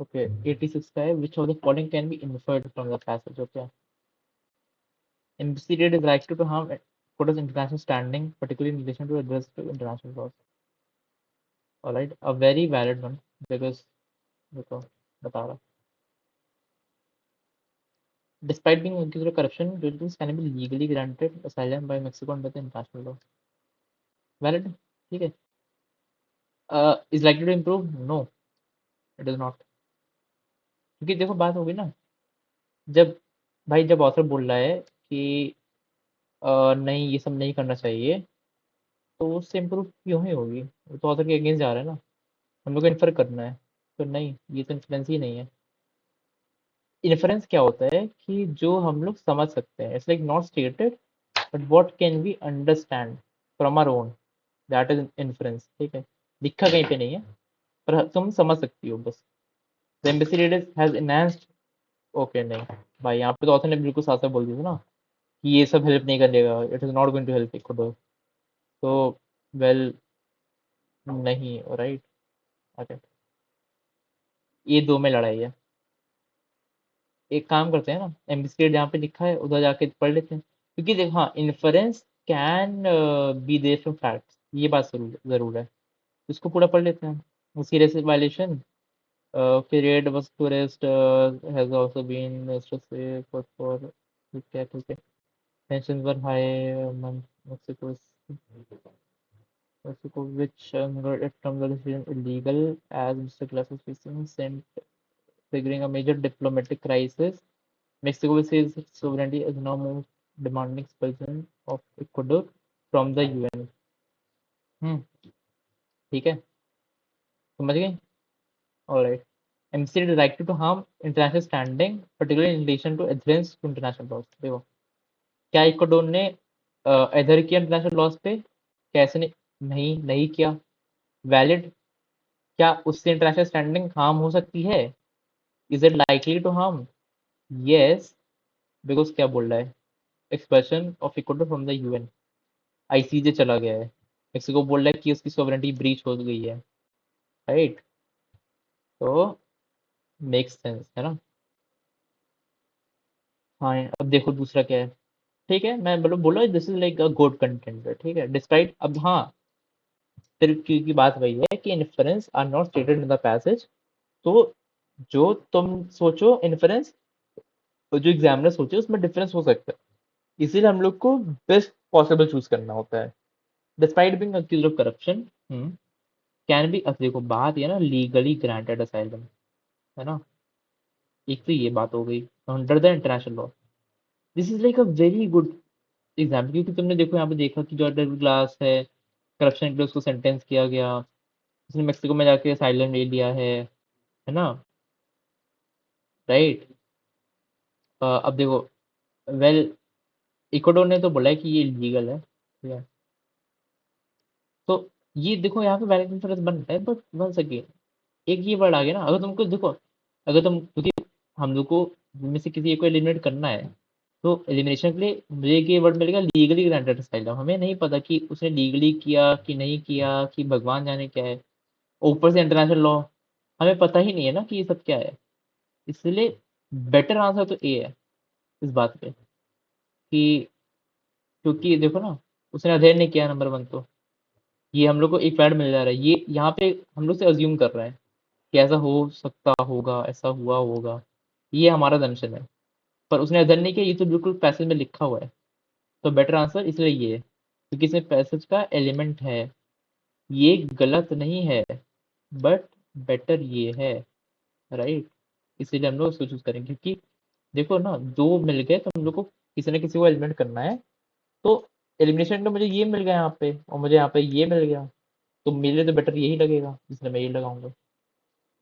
Okay 86 का है, which of the following can be inferred from the passage? Okay, embassy raid is likely to harm Ecuador's international standing, particularly in relation to address to international laws. All right, a very valid one because देखो बता रहा, despite being accused of corruption, Philippines can be legally granted asylum by Mexico under the international law. Valid, ठीक है. Is likely to improve? No, it is not. क्योंकि देखो बात होगी ना, जब भाई जब ऑथर बोल रहा है कि नहीं ये सब नहीं करना चाहिए, तो उससे इम्प्रूव क्यों ही होगी? वो तो ऑथर के अगेंस्ट जा रहा है ना, हम लोग को इन्फर करना है, तो नहीं, ये तो इन्फ्लुएंस ही नहीं है. इन्फ्लुएंस क्या होता है कि जो हम लोग समझ सकते हैं, it's like not stated but what can we understand from our own, that is influence. ठीक है, लिखा कहीं पे नहीं है पर तुम समझ सकती हो बस. The embassy red has enhanced. Okay नहीं भाई, यहाँ पे तो ऑथर ने बिल्कुल साफ साफ बोल दिया था ना कि ये सब हेल्प नहीं करेगा, it is not going to help Ecuador. तो वेल नहीं, राइट. ओके, ये दो में लड़ाई है. एक काम करते हैं ना, एम्बिस्केट जहाँ पे लिखा है उधर जाके पढ़ लेते हैं, क्योंकि देखो हाँ, inference can be there from facts, ये बात जरूर जरूर है. इसको पूरा पढ़ लेते हैं. Serious violation, period was to arrest has also been say for. ठीक है ठीक है. Tension were high Mexico, which it terms the decision illegal as Mr. Glass is facing sent triggering a major diplomatic crisis. Mexico says its sovereignty is now more demanding expulsion of Ecuador from the UN. ठीक है, समझ गए? Alright. MCA is likely to harm international standing, particularly in relation to adherence to international laws. देखो, क्या Ecuador ने एडयर किया international laws पे? कैसे नहीं, नहीं नहीं किया. वैलिड. क्या उससे इंटरनेशनल स्टैंडिंग हार्म हो सकती है? Is it likely to harm? Yes, because क्या बोल रहा है, expression of Ecuador from the UN, ICJ चला गया है. मेक्सिको बोल रहा है कि उसकी सॉवरेनिटी ब्रीच हो गई है, राइट. तो मेक्स सेंस है ना. हाँ, अब देखो दूसरा क्या है. ठीक है, मैं मतलब बोला this is like a good content. ठीक है, डिस्पाइट. अब हाँ, फिर की बात वही है कि inference are not stated in the passage. तो जो तुम सोचो इन्फरेंस, जो एग्जामिनर सोचे उसमें डिफरेंस हो सकता है, इसीलिए हम लोग को बेस्ट पॉसिबल चूज करना होता है. Despite being accused of corruption can be, अब देखो बात ये ना लीगली ग्रांटेड असाइलम है ना. एक तो ये बात हो गई under the international law. This is like a very good example, क्योंकि तुमने देखो यहाँ पे देखा कि जॉर्डन ग्लास है, करप्शन के लिए उसको सेंटेंस किया गया, उसने मेक्सिको में जाके असाइलम ले लिया है ना, राइट. अब देखो, वेल इक्वाडोर ने तो बोला है कि ये लीगल है, ठीक है. तो ये देखो यहाँ पे वैलिड इंफरेंस बनता है, बट वंस अगेन एक ये वर्ड आ गया ना, अगर तुमको देखो, अगर तुम, क्योंकि हम लोग को में से किसी एक को एलिमिनेट करना है, तो एलिमिनेशन के लिए मुझे एक ये वर्ड मिलेगा लीगली ग्रांटेड असाइलम. हमें नहीं पता कि उसने लीगली किया कि नहीं किया, कि भगवान जाने क्या है. ऊपर से इंटरनेशनल लॉ, हमें पता ही नहीं है ना कि ये सब क्या है. इसलिए बेटर आंसर तो ए है इस बात पे, कि क्योंकि देखो ना, उसने अध्ययन नहीं किया नंबर वन. तो ये हम लोग को एक वर्ड मिल जा रहा है, ये यहाँ पे हम लोग से अज्यूम कर रहे हैं कि ऐसा हो सकता होगा, ऐसा हुआ होगा, ये हमारा दंशन है. पर उसने अध्ययन नहीं किया, ये तो बिल्कुल पैसेज में लिखा हुआ है. तो बेटर आंसर इसलिए ये है क्योंकि इसमें पैसेज का एलिमेंट है. ये गलत नहीं है, बट बेटर ये है, राइट. इसीलिए हम लोग इसको चूज करेंगे, क्योंकि देखो ना, दो मिल गए तो हम लोग को किसी ना किसी को एलिमिनेट करना है. तो एलिमिनेशन में मुझे ये मिल गया यहाँ पे, और मुझे यहाँ पे ये मिल गया, तो मेरे लिए तो बेटर यही लगेगा, इसलिए मैं यही लगाऊंगा.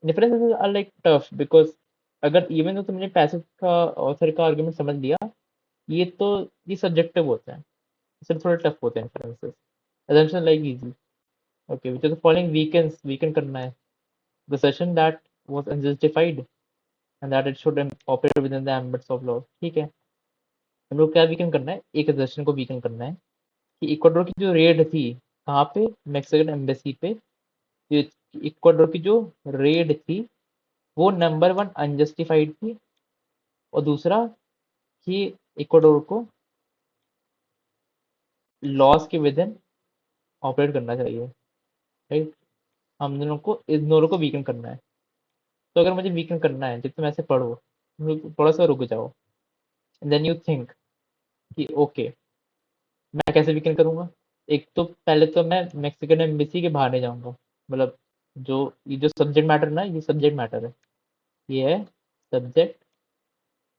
Differences are like tough because अगर इवन तो तुमने पैसिव का ऑथर का आर्गुमेंट समझ लिया, ये तो ये सब्जेक्टिव होते हैं, इसलिए थोड़े टफ होते हैं differences. assumption like easy. Okay, which of the following weaken करना है. The assertion that was unjustified and that it should operate within the ambits of law. ठीक है, हम लोग क्या वीकन करना है, एक assertion को वीकन करना है कि इक्वाडोर की जो रेड थी कहाँ पे, मैक्सिकन एम्बेसी पे. इक्वाडोर की जो रेड थी वो नंबर वन अनजस्टिफाइड थी, और दूसरा कि इक्वाडोर को लॉस के विद इन ऑपरेट करना चाहिए, राइट। हम दोनों को, इन दोनों को वीकन करना है। तो अगर मुझे वीकन करना है, जब तुम ऐसे पढ़ो, थोड़ा सा रुक जाओ, देन यू थिंक कि ओके, मैं कैसे वीकेंड करूंगा। एक तो पहले तो मैं मैक्सिकन एम्बेसी के बाहर नहीं जाऊंगा, मतलब जो ये जो सब्जेक्ट मैटर ना, ये सब्जेक्ट मैटर है, ये है subject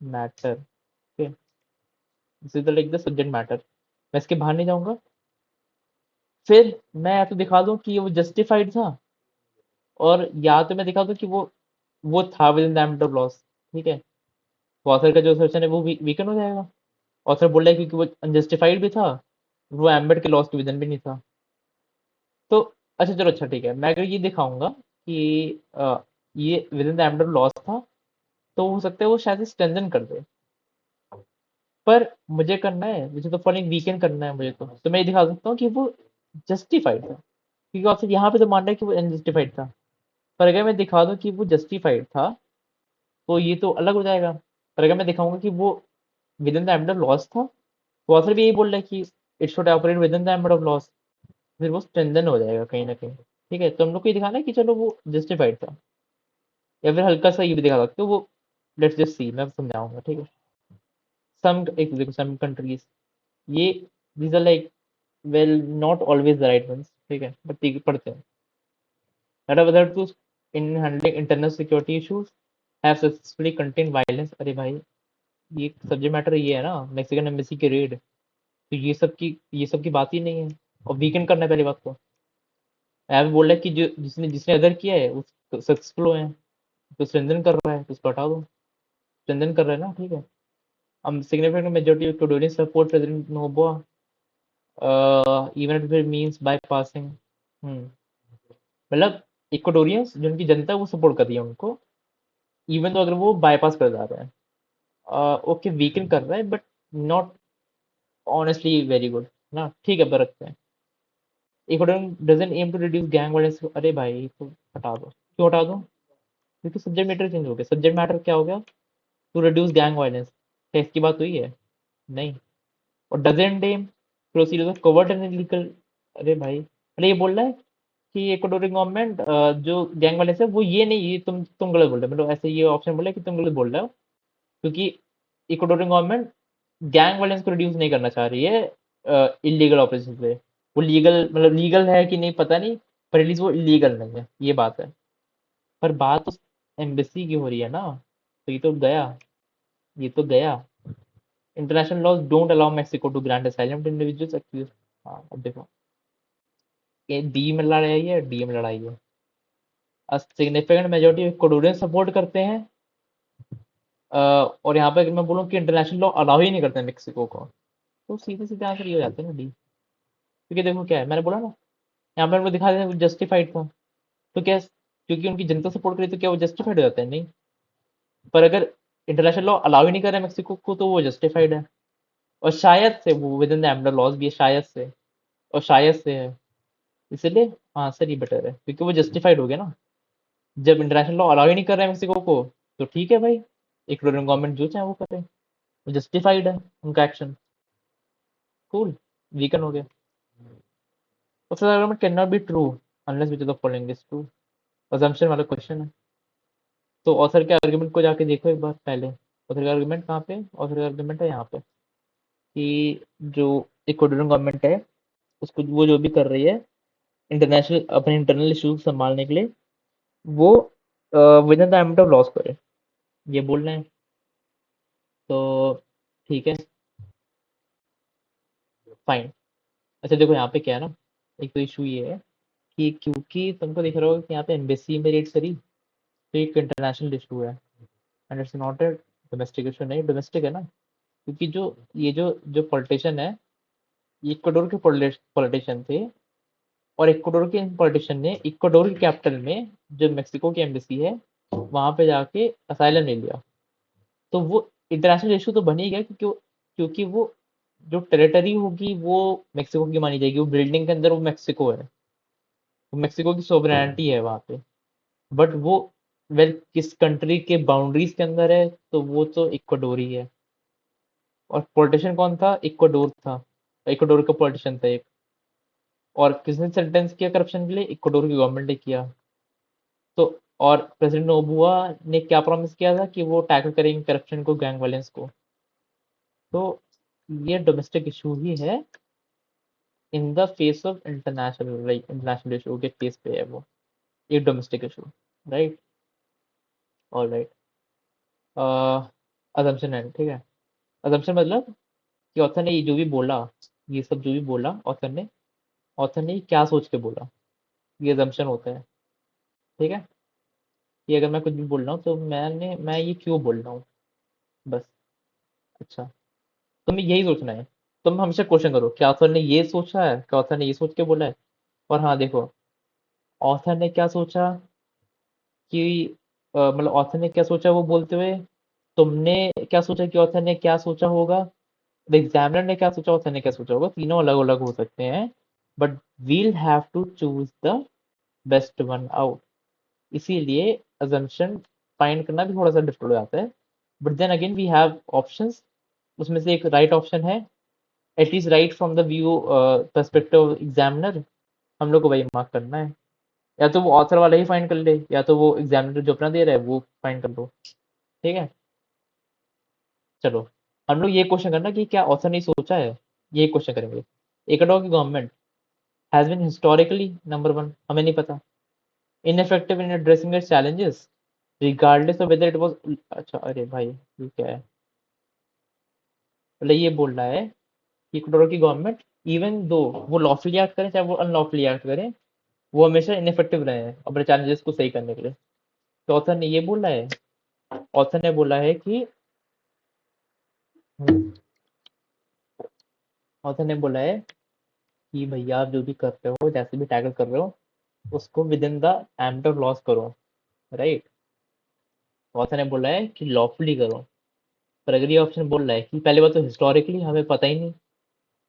matter, okay, this is like the subject matter. मैं इसके बाहर नहीं जाऊंगा। फिर मैं या तो दिखा दूं कि वो जस्टिफाइड था, और या तो मैं दिखा दूं कि वो था with in the ambit of loss, ठीक है। ऑथर का जो असर्शन है वो वीकन हो जाएगा। ऑथर बोल रहा है क्योंकि वो अनजस्टिफाइड भी था, वो एम्बिट के लॉस के विद इन भी नहीं था। तो अच्छा चलो, अच्छा ठीक है, मैं अगर ये दिखाऊंगा कि ये with in the ambit of loss था, तो हो सकता है वो शायद स्ट्रेंथन कर दे। पर मुझे करना है, मुझे तो फॉलोइंग वीकेंड करना है मुझे, तो मैं ये दिखा सकता हूँ कि वो जस्टिफाइड था, क्योंकि ऑथर यहाँ पे तो मान रहा है कि वो अनजस्टिफाइड था। पर अगर मैं दिखा दूं कि वो जस्टिफाइड था, तो ये तो अलग हो जाएगा। पर अगर मैं दिखाऊंगा कि वो with in the ambit of loss था, तो ऑथर भी यही बोल रहा है कि it should operate with in the ambit of loss, फिर वो स्ट्रेंथन हो जाएगा कहीं ना कहीं। ठीक है, तो हम लोग को ये दिखाना है कि चलो वो जस्टिफाइड था, या फिर हल्का सा ये भी दिखा सकते हो वो। लेट्स जस्ट सी, मैं समझाऊंगा, ठीक है। सम, एक देखो, सम कंट्रीज, ये these are like, well, not always the right ones, ठीक है, बट ठीक है, पढ़ते हैं। That are whether to in handling internal security issues have successfully contained violence। अरे भाई, ये सब्जेक्ट मैटर ये है ना, मैक्सिकन एम्बेसी के रेड, तो ये सब की बात ही नहीं है। और वीकेंड करना है पहली बात तो। ऐप बोल रहा है कि जो जिसने जिसने अदर किया है वो सक्सेसफुल हुए हैं, तो स्ट्रेंथन कर रहा है, तो उसको हटा दो। स्ट्रेंथन कर रहा है ना, ठीक है। हम significant majority of Ecuadorian support president Noboa, even if it means by passing, मतलब इक्वाडोरियंस जो उनकी जनता है वो सपोर्ट कर रही है उनको, इवन तो अगर वो बाईपास कर जा रहे हैं। ओके, वीकेंड कर रहा है, but not honestly very good ना, ठीक है, पर रखते हैं। Ecuador doesn't aim to reduce gang violence. अरे भाई, तो हटा दो। क्यों हटा दो? क्योंकि सब्जेक्ट मैटर चेंज हो गया। सब्जेक्ट मैटर क्या हो गया? To reduce gang violence. क्या इसकी बात हुई है? नहीं। और doesn't aim proceed with covert and illegal. अरे भाई, अरे ये बोल रहा है कि इक्वाडोरियन गवर्नमेंट जो गैंग वायलेंस है वो ये नहीं, ये तुम गलत बोल रहे हो, मतलब ऐसे ये ऑप्शन बोला है कि तुम गलत बोल रहे हो, क्योंकि इक्वाडोरियन गवर्नमेंट गैंग वायलेंस को रिड्यूस नहीं करना चाह रही है इलीगल ऑपरेशन से। वो लीगल, मतलब लीगल है कि नहीं पता नहीं, पर एटलीस्ट वो इलीगल नहीं है, ये बात है। पर बात तो एम्बेसी की हो रही है ना, तो ये तो गया, ये तो गया। International laws don't allow Mexico to grant asylum to individuals accuse. हाँ, अब देखो, ये बी में लड़ाई है, डी में लड़ाई है। A significant majority Ecuadorian support करते हैं, और यहाँ पे अगर मैं बोलूँ कि इंटरनेशनल लॉ अलाउ ही नहीं करते मेक्सिको को, तो सीधे सीधे आंसर ये हो जाते हैं ना, डी। क्योंकि देखो क्या है, मैंने बोला ना, यहाँ पे हमको दिखा दें वो जस्टिफाइड था, तो क्या, क्योंकि उनकी जनता सपोर्ट करी, तो क्या वो जस्टिफाइड हो जाता है? नहीं। पर अगर इंटरनेशनल लॉ अलाउ ही नहीं कर रहा है मेक्सिको को, तो वो जस्टिफाइड है। और शायद से वो विद इन द एम्बेडर लॉज भी है, शायद से, और शायद से है, इसलिए आंसर ही बेटर है, क्योंकि वो जस्टिफाइड हो गया ना। जब इंटरनेशनल लॉ अलाउ ही नहीं कर रहा है मेक्सिको को, तो ठीक है भाई, इक्वाडोरियन गवर्नमेंट जो चाहे वो करे, वो जस्टिफाइड है उनका एक्शन। कूल, वीकन हो गया। तो फिर argument can not be true unless which of the following is true. Assumption वाला क्वेश्चन है। तो ऑथर के आर्गुमेंट को जाके देखो एक बार पहले। ऑथर का आर्गुमेंट कहाँ पे? ऑथर का आर्गुमेंट है यहाँ पे, कि जो इक्वाडोरियन गवर्नमेंट है, उसको वो जो भी कर रही है इंटरनेशनल, अपने इंटरनल इश्यूज संभालने के लिए, वो with in the ambit of loss करे, ये बोल रहे हैं। तो ठीक है, फाइन। अच्छा देखो, यहाँ पे क्या है ना, एक तो इशू ये है कि क्योंकि तुमको दिख रहा होगा कि यहाँ पे एम्बेसी में रेड करी, तो एक इंटरनेशनल इशू है, and it's not a domestic issue, नहीं डोमेस्टिक है ना। क्योंकि जो ये जो जो पॉलिटिशियन है, ये इक्वाडोर के पॉलिटिशियन थे, और इक्वाडोर के इन पॉलिटिशियन ने इक्वाडोर की कैपिटल में, जो मेक्सिको की एम्बेसी है, वहां पे जाके असाइलम ले लिया। तो वो इंटरनेशनल इशू तो बन ही गया, क्योंकि वो जो टेरिटरी होगी वो मेक्सिको की मानी जाएगी, वो बिल्डिंग के अंदर वो मेक्सिको है, वो मेक्सिको की सोवरेनिटी है वहां पे। बट वो वेल किस कंट्री के बाउंड्रीज के अंदर है, तो वो तो इक्वाडोर ही है। और पॉलिटिशियन कौन था? इक्वाडोर था, इक्वाडोर का पॉलिटिशियन था एक। और किसने सेंटेंस किया करप्शन के लिए? इक्वाडोर की गवर्नमेंट ने किया। तो और प्रेसिडेंट नोबुआ ने क्या प्रॉमिस किया था कि वो टैकल करेंगे करप्शन को, गैंग वायलेंस को। तो ये डोमेस्टिक इशू ही है in the face of international, like international issue के फेस पे है वो, ये domestic issue. Right, all right. Assumption है, ठीक है। अजम्पशन मतलब कि ऑथर ने ये जो भी बोला, ये सब जो भी बोला ऑथर ने क्या सोच के बोला, ये अजम्पशन होता है। ठीक है, कि अगर मैं कुछ भी बोल रहा हूँ तो मैं ये क्यों बोल रहा हूँ, बस। अच्छा, तुम्हें यही सोचना है। तुम हमेशा क्वेश्चन करो, क्या ऑथर ने ये सोचा है, क्या ऑथर ने ये सोच के बोला है। और हाँ देखो, ऑथर ने क्या सोचा कि मतलब ऑथर ने क्या सोचा वो बोलते हुए, तुमने क्या सोचा कि ऑथर ने क्या सोचा होगा, द एग्जामिनर ने क्या सोचा, ऑथर ने क्या सोचा होगा, तीनों अलग अलग हो सकते हैं। But we'll have to choose the best one out. इसीलिए अजम्पशन फाइंड करना भी थोड़ा सा डिफिकल्ट हो जाता है। But then again we have options, उसमें से एक राइट ऑप्शन है, at least right from the view perspective examiner. हम लोग को वही मार्क करना है। या तो वो ऑथर वाला ही फाइंड कर ले, या तो वो एग्जामिनर जो अपना दे रहा है वो फाइंड कर लो। ठीक है, चलो। हम लोग ये क्वेश्चन करना कि क्या ऑथर ने सोचा है, ये क्वेश्चन करेंगे। इक्वाडोर की government has been historically, number one, हमें नहीं पता, ineffective in addressing its challenges regardless of whether it was. अच्छा, अरे भाई ये क्या है? मतलब ये बोल रहा है कि इक्वाडोर की गवर्नमेंट, इवन दो वो लॉफुली एक्ट करें चाहे वो अनलॉफुली एक्ट करें, वो हमेशा इनफेक्टिव रहे हैं अपने चैलेंजेस को सही करने के लिए। तो ऑथर ने ये बोला है, ऑथर ने बोला है कि ऑथर ने बोला है कि भैया आप जो भी कर रहे हो, जैसे भी टैकल कर रहे हो, उसको within the ambit of laws करो। राइट, ऑथर ने बोला है कि लॉफुली करो। पर अगर ये ऑप्शन बोल रहा है कि पहले बात तो हिस्टोरिकली हमें पता ही नहीं,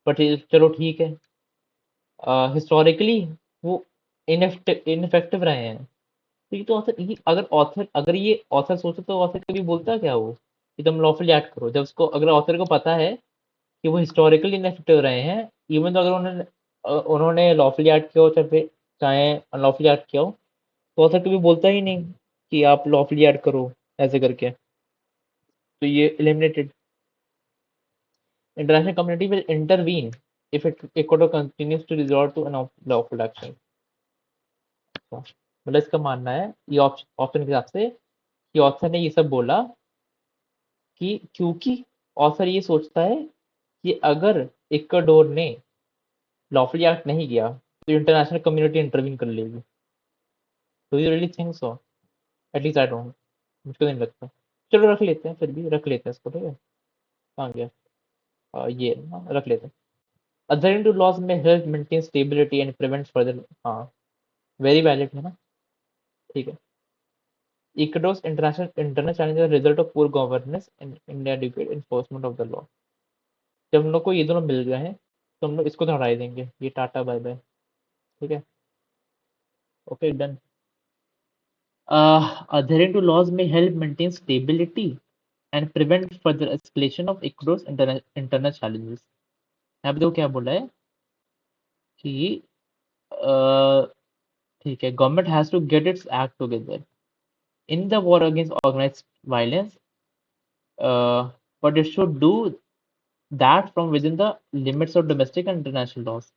बट चलो ठीक है, हिस्टोरिकली वो इनफेक्टिव रहे हैं। तो ये तो ऑथर, ये अगर ये ऑथर सोचे तो ऑथर कभी बोलता क्या वो कि तुम लॉफुली एक्ट करो, जब उसको, अगर ऑथर को पता है कि वो हिस्टोरिकली इनफेक्टिव रहे हैं, इवन तो अगर उन्होंने लॉफुली एक्ट किया हो चाहे चाहे अनलॉफुली एक्ट किया हो, तो ऑथर कभी बोलता ही नहीं कि आप लॉफुली एक्ट करो ऐसे करके। तो ये eliminated. International community will intervene if Ecuador continues to resort to unlawful action. मतलब इसका मानना है ये ऑप्शन के हिसाब से कि ऑथर ने ये सब बोला कि क्योंकि ऑथर ये सोचता है कि अगर इक्वाडोर ने लॉफुली एक्ट नहीं किया तो इंटरनेशनल कम्युनिटी इंटरवीन कर लेगी। Do you really think so? At least I don't, मुझको नहीं लगता। चलो रख लेते हैं, फिर भी रख लेते हैं इसको, ठीक है। कहाँ गया? ये रख लेते हैं। अदरिंग टू लॉज में help maintain stability and prevent further. हाँ, वेरी वैलिड है ना, ठीक है। इक्वाडोर्स internal challenges result of poor governance and inadequate enforcement of the law। जब हम लोग को ये दोनों मिल गए हैं तो हम लोग इसको तो हटा देंगे, ये टाटा बाय बाय। ठीक है, okay done. Adhering to laws may help maintain stability and prevent further escalation of Ecuador's internal challenges। यहाँ पे देखो क्या बोला है कि अ, ठीक है, government has to get its act together in the war against organised violence, but it should do that from within the limits of domestic and international laws।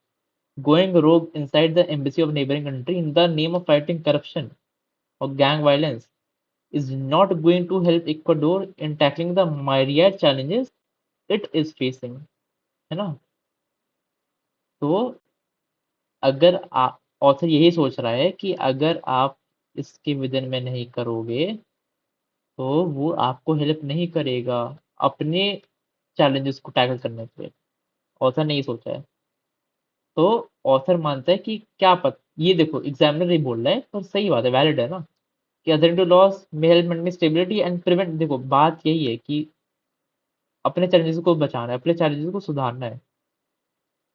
Going rogue inside the embassy of neighboring country in the name of fighting corruption or gang violence is not going to help Ecuador in tackling the myriad challenges it is facing, है ना। तो अगर आप, author यही सोच रहा है कि अगर आप इसके विदन में नहीं करोगे तो वो आपको हेल्प नहीं करेगा अपने चैलेंजेस को टैकल करने के लिए। ऑथर ने ये सोचा है। तो ऑथर मानता है कि क्या पता, ये देखो एग्जामिनर ही बोल रहा है पर सही बात है, वैलिड है ना, कि अदर टू लॉस में help maintain stability and prevent. देखो बात यही है कि अपने चैलेंजेस को बचाना है, अपने चैलेंजेस को सुधारना है।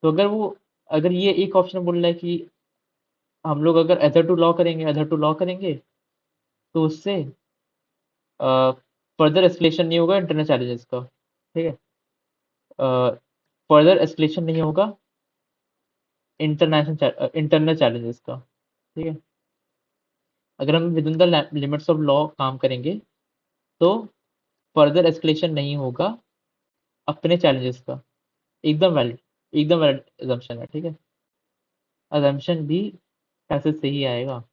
तो अगर ये एक ऑप्शन बोल रहा है कि हम लोग अगर अदर टू लॉ करेंगे, अदर टू लॉ करेंगे, तो उससे फर्दर एस्केलेशन नहीं होगा इंटरनल चैलेंजेस का, ठीक है। फर्दर एस्केलेशन नहीं होगा इंटरनल चैलेंजेस का, ठीक है। अगर हम with in the limits of law काम करेंगे तो फर्दर एस्केलेशन नहीं होगा अपने चैलेंजेस का। एकदम वैलिड, एकदम वैलिड अजम्पशन है, ठीक है। अजम्पशन भी ऐसे सही आएगा।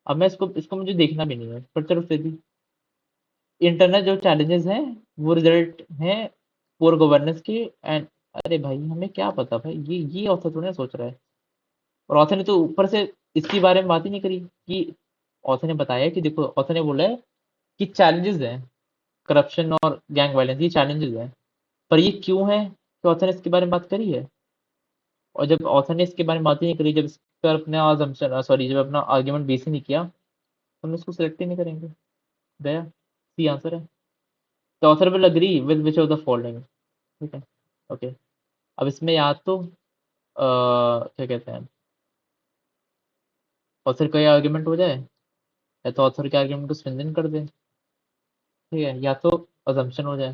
अब मैं इसको इसको मुझे देखना भी नहीं है, पर चलो फिर भी इंटरनल जो चैलेंजेस हैं वो रिजल्ट हैं पुअर गवर्नेंस के। एंड अरे भाई हमें क्या पता भाई, ये ऑथर थोड़ी ना सोच रहा है। और ऑथर ने तो ऊपर से इसके बारे में बात ही नहीं करी कि ऑथर ने बताया कि देखो, ऑथर ने बोला है कि चैलेंजेस हैं करप्शन और गैंग वायलेंस, ये चैलेंजेस हैं। पर ये क्यों है कि ऑथर ने इसके बारे में बात करी है? और जब ऑथर ने इसके बारे में बात ही नहीं करी, जब इस पर अपना assumption सॉरी जब अपना आर्ग्यूमेंट बेस ही नहीं किया, तो हम इसको सिलेक्ट ही नहीं करेंगे। गया, सी आंसर है। The author will agree with which of the following, ठीक है। ओके, अब इसमें या तो क्या कहते हैं, ऑथर का आर्ग्यूमेंट हो जाए, या तो ऑथर के आर्ग्यूमेंट को स्ट्रेंथन कर दे, ठीक है, या तो अजम्पशन हो जाए,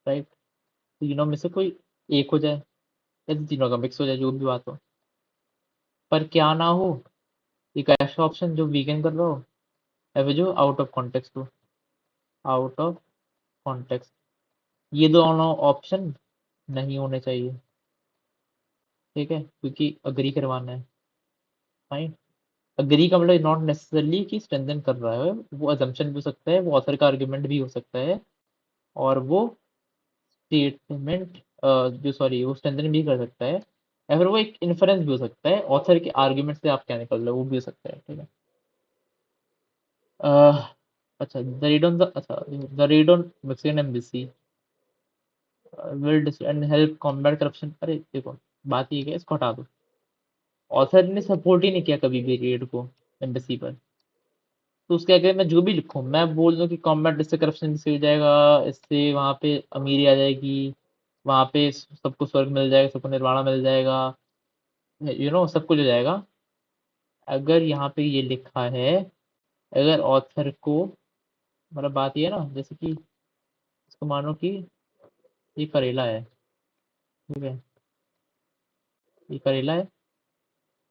राइट। तो तीनों में से कोई एक हो जाए, या तो तीनों का मिक्स हो जाए, जो भी बात हो। पर क्या ना हो, एक ऐसा ऑप्शन जो वीकेंड कर रहा हो, या फिर जो आउट ऑफ कॉन्टेक्स्ट हो। आउट ऑफ कॉन्टेक्स्ट, ये दोनों ऑप्शन नहीं होने चाहिए, ठीक है, क्योंकि अग्री करवाना है। फाइन। अग्री का मतलब नॉट नेसेसरली कि स्ट्रेंथन कर रहा है, वो अजम्पशन भी हो सकता है, वो ऑथर का आर्ग्यूमेंट भी हो सकता है, और वो स्टेटमेंट जो सॉरी वो स्ट्रेंथन भी कर सकता है, या फिर वो एक इन्फरेंस भी हो सकता है ऑथर के आर्ग्यूमेंट से आप क्या निकल रहे हो, वो भी हो सकता है, ठीक है। अच्छा, द रीड ऑन द अच्छा the read on Mexican embassy will and help combat corruption. अरे देखो, बात ये है, इसको हटा दो। ऑथर ने सपोर्ट ही नहीं किया कभी भी रेड को एम्बेसी पर। तो उसके आगे मैं जो भी लिखूं, मैं बोल दूं कि कॉम्बैट इससे करप्शन भी हो जाएगा, इससे वहां पे अमीरी आ जाएगी, वहां पे सबको स्वर्ग मिल जाएगा, सबको निर्वाणा मिल जाएगा, सब कुछ हो जाएगा। अगर यहाँ पे ये लिखा है, अगर ऑथर को, मतलब बात ये है ना, जैसे कि इसको मानो कि ये करेला है, ठीक है, ये करेला है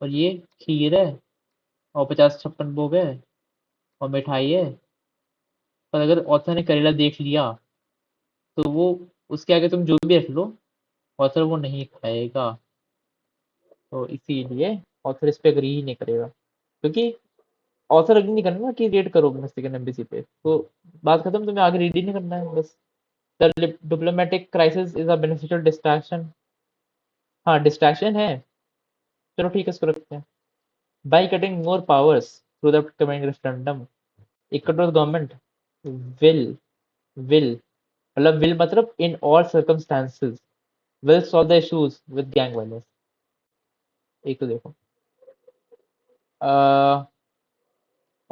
और ये खीर है, और 50-56 भोग है, और मिठाई है। पर अगर ऑथर ने करेला देख लिया, तो वो उसके आगे तुम जो भी रख लो, ऑथर वो नहीं खाएगा। तो इसीलिए ऑथर इस पे अग्री ही नहीं करेगा, क्योंकि ऑथर अग्री नहीं करना कि रेड करो मैक्सिकन एम्बेसी पे, तो बात खत्म, तुम्हें आगे रीड ही नहीं करना है बस। The diplomatic crisis is a beneficial distraction. हाँ, डिस्ट्रैक्शन है, चलो ठीक है, इसको रखते हैं। By cutting more powers through the coming referendum, equatorial government will will मतलब विल मतलब in all circumstances will solve the issues with gang violence. एक तो देखो,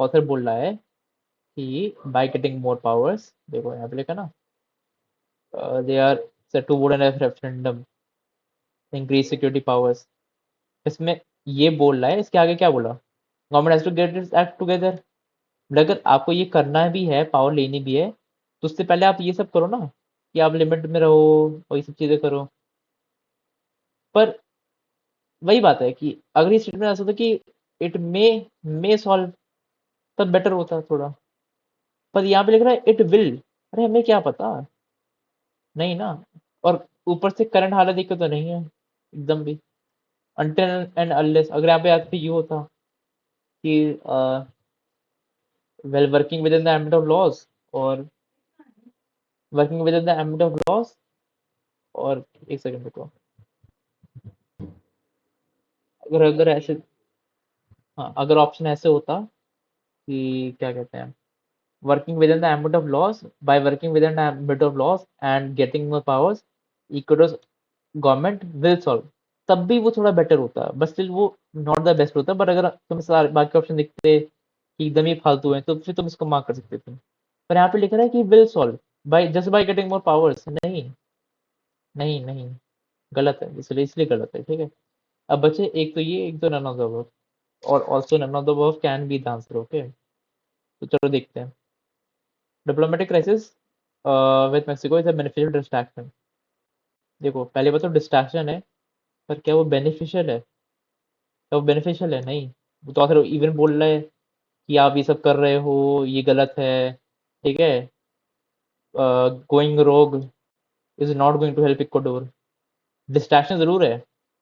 ऑथर बोल रहा है कि बाय गेटिंग मोर पावर्स, देखो यहाँ पे लिखा ना, they are set to vote in referendum increase security powers. इसमें ये बोल रहा है, इसके आगे क्या बोला, government has to get its act together. अगर आपको ये करना भी है, पावर लेनी भी है, तो उससे पहले आप ये सब करो ना, कि आप लिमिट में रहो और ये सब चीजें करो। पर वही बात है कि अगर ये स्टेटमेंट ऐसा होता कि इट मे सॉल्व, तब बेटर होता थोड़ा। पर यहाँ पे लिख रहा है इट विल, अरे हमें क्या पता, नहीं ना। और ऊपर से करंट हालत देख के तो नहीं है एकदम भी। अनटिल एंड अनलेस, अगर यहाँ पे ये होता कि well working within the ambit of laws, और working within the ambit of laws, और एक सेकंड रुको, अगर अगर ऐसे, हाँ अगर ऑप्शन ऐसे होता कि क्या कहते हैं, working within the ambit of laws, by working within the ambit of laws and getting more powers, equitous government will solve, तब भी वो थोड़ा बेटर होता, बट स्टिल वो नॉट द बेस्ट होता। बट अगर तुम सारे बाकी ऑप्शन दिखते कि एकदम ही फालतू हैं, तो फिर तुम इसको मार्क कर सकते थे। पर यहाँ पे लिख रहा है कि will solve by just by getting more powers, नहीं नहीं नहीं, गलत है, इसलिए इसलिए गलत है, ठीक है। अब बचे एक तो ये, एक तो नन ऑफ द अबव। और also none of the above can be the answer. Okay, तो चलो देखते हैं। Diplomatic crisis with Mexico is a beneficial distraction. देखो पहले बात तो डिस्ट्रैक्शन है, पर क्या वो बेनिफिशियल है? क्या वो बेनिफिशियल है? नहीं। वो तो आखिर इवन बोल रहा है कि आप ये सब कर रहे हो, ये गलत है, ठीक है। Going wrong is not going to help Ecuador. Distraction जरूर है,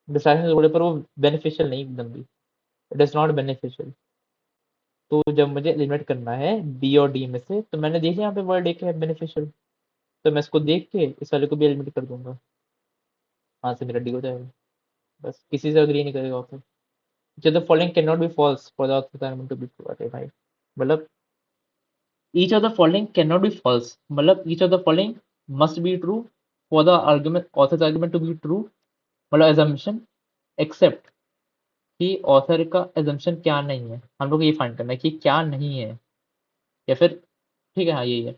डिस्ट्रैक्शन जरूर है, पर वो बेनिफिशियल नहीं एकदम भी। It is not beneficial. तो जब मुझे एलिमिनेट करना है बी और डी में से, तो मैंने देखा यहाँ पे वर्ड एक है बेनिफिशियल, तो मैं इसको देख के इस वाले को भी एलिमिनेट कर दूंगा। हाँ से मेरा डी हो जाएगा। बस किसी से अग्री नहीं करेगा ऑथर। जो the following can not be false for the author to be true. अरे भाई, मतलब each of the following cannot be false, मतलब each of the following must be true for the argument author's argument to be true, मतलब assumption, except कि author का assumption क्या नहीं है। हम लोग को ये फाइंड करना है कि क्या नहीं है, या फिर ठीक है हाँ यही है।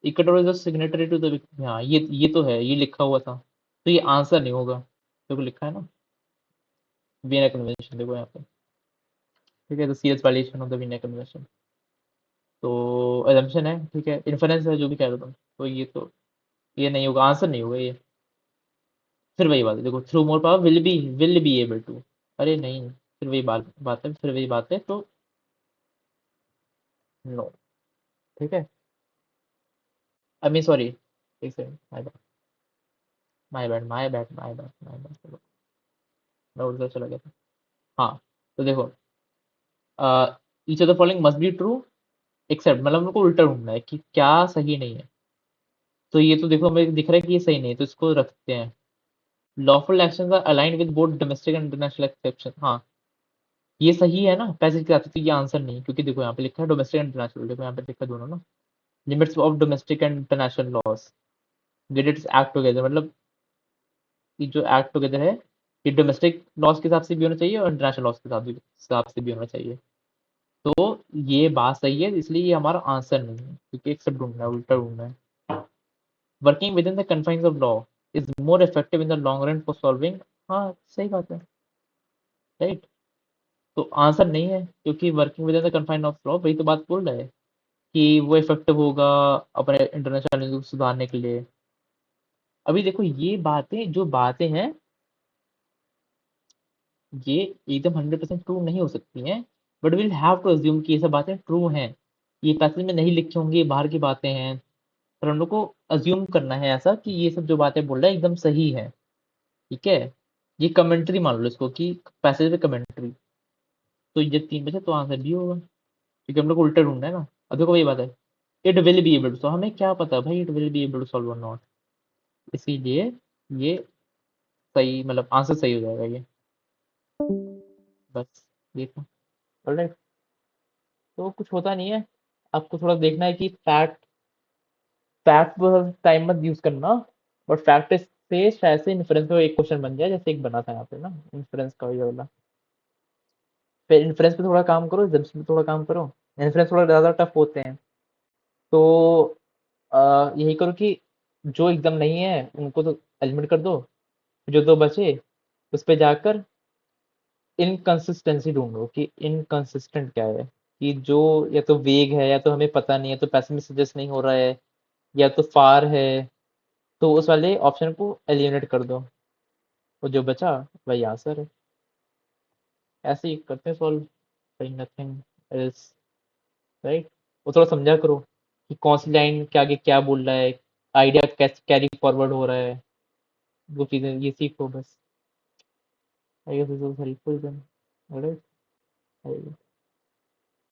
Ecuador is signatory to the, हाँ ये तो है, ये लिखा हुआ था, तो ये आंसर नहीं होगा। देखो लिखा है ना वियना कन्वेंशन, देखो यहाँ पे, ठीक है। तो serious violation of the Vienna convention, तो assumption है, ठीक है, इन्फरेंस है, जो भी कह रहे हो तुम, तो ये तो ये नहीं होगा, आंसर नहीं होगा ये। फिर वही बात है, देखो through more power will be able to, अरे नहीं, फिर वही बात है, फिर वही बात है, तो नो। ठीक है, आई मीन सॉरी, एक सेकंड, माय बैड, मैं उधर चला गया था। हाँ, तो देखो each of the following must be true except, मतलब हमको उल्टा ढूंढना है कि क्या सही नहीं है। तो ये तो देखो हमें दिख रहा है कि ये सही नहीं है, तो इसको रखते हैं। Lawful actions are aligned with both domestic and international exception, हाँ ये सही है ना पैसेज के हिसाब से, तो ये आंसर नहीं, क्योंकि देखो यहाँ पे लिखा है डोमेस्टिक एंड इंटरनेशनल, देखो यहाँ पे लिखा है दोनों ना, limits of domestic and international loss did it's act together, मतलब ये जो एक्ट टुगेदर है, ये डोमेस्टिक लॉस के हिसाब से भी होना चाहिए और इंटरनेशनल लॉस के हिसाब से भी होना चाहिए। तो ये बात सही है, इसलिए ये हमारा आंसर नहीं है, क्योंकि एक्सेप्ट ढूंढना है, उल्टा ढूंढना है। Working within the confines of law is more effective in the long run for solving, हाँ सही बात है, राइट। तो आंसर नहीं है, क्योंकि working within the confine of law, वही तो बात बोल रहा है कि वो इफेक्टिव होगा अपने इंटरनेशनल को सुधारने के लिए। अभी देखो ये बातें जो बातें हैं, ये एकदम 100% ट्रू नहीं हो सकती हैं, but will have to assume कि ये सब बातें ट्रू हैं। ये पैसेज में नहीं लिखी होंगी, ये बाहर की बातें हैं, पर हम लोग को अज्यूम करना है ऐसा कि ये सब जो बातें बोल रहा है एकदम सही है। ठीक है, ये कमेंट्री मान लो इसको कि पैसेज पे कमेंट्री, तो ये 3 बचे तो आंसर भी होगा, क्योंकि हम लोग को उल्टा ढूंढना है ना। अब देखो वही बात है, it will be able to, हमें क्या पता भाई it will be able to solve और नॉट, इसीलिए ये सही, मतलब आंसर सही हो जाएगा ये, बस ये था। ऑलराइट, तो कुछ होता नहीं है, आपको थोड़ा देखना है कि फैक्ट फैक्ट टाइम मत यूज करना, और फैक्ट से शायद से इन्फ्रेंस में एक क्वेश्चन बन जाए, जैसे एक बना था यहाँ पे ना इन्फ्रेंस का, ये वाला। फिर इन्फ्रेंस पे थोड़ा काम करो, जब्स पे थोड़ा काम करो, इन्फ्रेंस थोड़ा ज़्यादा टफ होते हैं, तो यही करो कि जो एकदम नहीं है उनको तो एलिमिनेट कर दो, जो दो बचे उस पे जाकर इनकंसिस्टेंसी ढूंढो कि इनकंसिस्टेंट क्या है, कि जो या तो वेग है, या तो हमें पता नहीं है, तो पैसे में सजेस्ट नहीं हो रहा है, या तो फार है, तो उस वाले ऑप्शन को एलिमिनेट कर दो, और जो बचा वही आंसर है। ऐसे ही करते हैं सॉल्व, नथिंग एल्स, राइट। वो थोड़ा समझा करो कि कौन सी लाइन के आगे क्या बोल रहा है, आइडिया कैसे कैरी फॉरवर्ड हो रहा है, वो चीज़ें ये सीखो बस। I guess this was helpful then, alright.